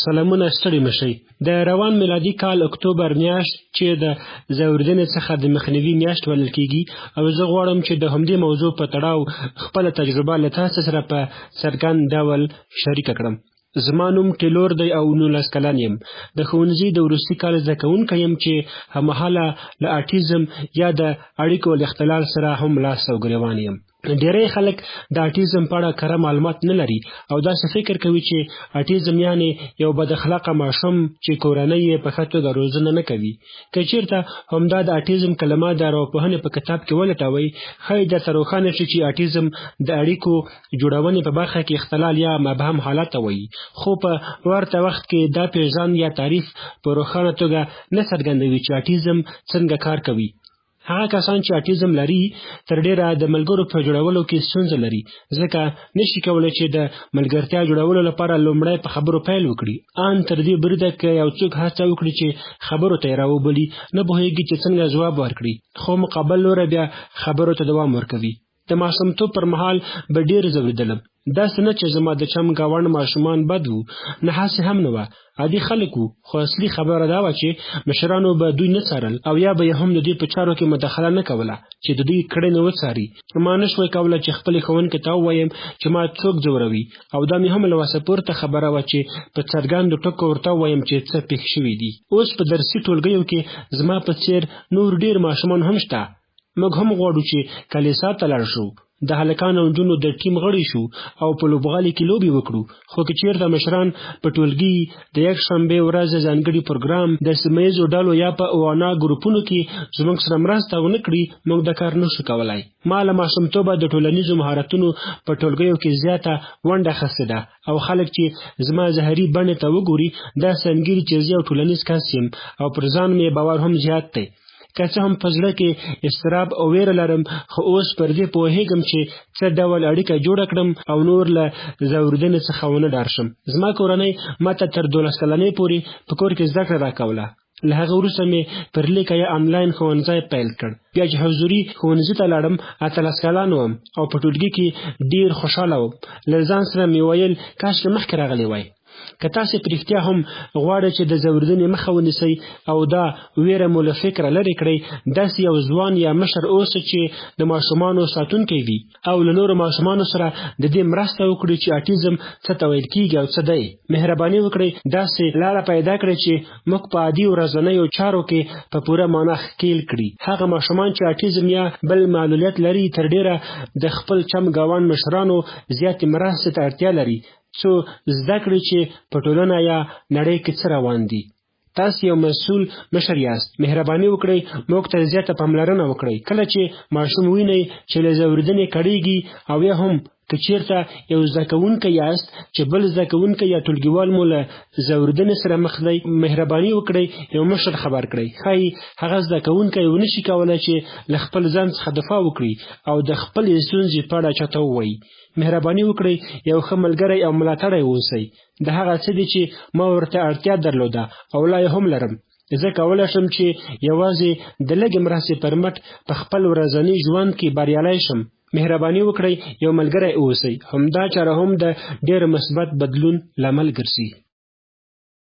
سلامونه ستړي مشئ. د روان میلادي کال اکتوبر میاشت چې د ځوریدنې څخه د مخنیوي میاشت بلل کیږي، او زه غواړم چې د همدې موضوع په تړاو خپله تجربه له تاسو سره په څرګند ډول شریکه کړم. زما نوم ټیلور دی او 19 کلن یم. د ښوونځي د وروستي کال زده کوونکی یم چې هممهاله له اټیزم یا د اړیکو له اختلال سره هم لاس او ګریوان یم. ډیری خلک د اټیزم په اړه کره معلومات نه لري او داسې فکر کوي چې اټیزم یعنی یو بد اخلاقه ماشوم چې کورنۍ یې په ښه توګه روزنه نه کوي. که چېرته همدا د اټیزم کلمه د ارواپوهنې په کتاب کې ولټوئ، ښایي درته روښانه شي چې اټیزم د اړیکو جوړونې په برخه کې اختلال یا مبهم حالت ته وایي، خو په ورته وخت کې دا پیژند یا تعریف په روښانه توګه نه څرګندوي چې اټیزم څنګه کار کوي. هغه کسان چې اټیزم لري تر ډیره د ملګرو په جوړولو کې ستونزه لري، ځکه نشي کولی چې د ملګرتیا جوړولو لپاره لومړی په خبرو پیل وکړي. ان تر دې بریده که یو څوک هڅه وکړي چې خبرو ته یې راوبولي، نه پوهېږي چې څنګه ځواب ورکړي، خو مقابل لوری بیا خبرو ته دوام ورکوي. د ماشومتوب پر مهال به ډېر ځورېدلم. داسې نه چې زما د چم ګاونډ ماشومان بد وو، نه هسې هم نه وه، عادي خلک وو، خو اصلي خبره دا وه چې مشرانو به دوی نه څارل او یا به یې هم د دوی په چارو کې مداخله نه کوله چې د دوی کړنې وڅاري. ما نه شوی کولی چې خپلې ښوونکي ته ووایم چې ما څوک ځوروي، او دا مې هم له وسه پورته خبره وه چې په څرګندو ټکو ورته ووایم چې څه پېښ شوي دي. اوس په درسي ټولګیو کې زما په څېر نور ډېر ماشومان هم شته. موږ هم غواړو چې کلیسا ته لاړ شو، د هلکانو او نجونو د ټیم غړي شو او په لوبغالي کې لوبې وکړو. خو که چېرته مشران په ټولګي د یکشنبې ورځې ځانګړي پروګرام د سیمه ییزو ډلو یا په اوانا ګروپونو کې زموږ سره مرسته ونه کړي، موږ دا کار نشو کولی. ما له ماشومتوبه د ټولنیزو مهارتونو په ټولګیو کې زیاته ونډه اخیستې ده، او خلک چې زما ظاهري بڼې ته وګوري داسې انګیري چې زه یو ټولنیز کس یم، او پر ځان مې باور هم زیات دی. که څه هم په زړه کې اضطراب او ویره لرم، خو اوس پر دې پوهېږم چې څه ډول اړیکه جوړه کړم او نور له ځورېدنې څخه ونه ډار شم. زما کورنۍ ماته تر 12 کلنۍ پورې په کور کې زده کړه راکوله. له هغه وروسته مې پر لیکه یا آنلاین ښوونځی پیل کړ. بیا چې حضوري ښوونځي ته لاړم، 18 کلن وم او په ټولګي کې ډېر خوشحاله وم. له ځان سره مې ویل کاشکې مخکې راغلی وای. که تاسې په رښتیا هم غواړئ چې د ځورېدنې مخه ونیسئ او دا ویره مو له فکره لرې کړئ، داسې یو ځوان یا مشر اوسئ چې د ماشومانو ساتونکی وي او له نورو ماشومانو سره د دې مرسته وکړي چې اټیزم څه ته ویل کیږي او څه دی. مهرباني وکړئ داسې لاره پیدا کړئ چې موږ په عادي ورځنیو چارو کې په پوره معنا ښکېل کړي. هغه ماشومان چې اټیزم یا بل معلولیت لري تر ډیره د خپل چم ګاونډ مشرانو زیاتې مرستې ته اړتیا لري څو زده کړي چې په ټولنه یا نړۍ کې څه روان دي. تاسو یو مسؤل مشر یاست. مهرباني وکړئ موږ ته زیاته پاملرنه وکړئ کله چې ماشوم وینئ چې له ځورېدنې کړېږي، او یا هم که چېرته یو زده کوونکی یاست چې بل زده کوونکی یا ټولګیوال مو له ځورېدنې سره مخ دی، مهرباني وکړئ یو مشر خبر کړئ. ښایي هغه زده کوونکی ونه شي کولی چې له خپل ځان څخه دفاع وکړي او د خپلې ستونزې په اړه چاته ووایي. مهرباني وکړئ یو ښه ملګری او ملاتړی اوسئ. د هغه څه دي چې ما ورته اړتیا درلوده او لا یې هم لرم. زه کولی شم چې یوازې د لږې مرستې پر مټ په خپل ورځني ژوند کې بریالی شم. مهرباني وکړئ یو ملګری اوسئ. همدا چاره هم د ډېر مثبت بدلون لامل ګرځي.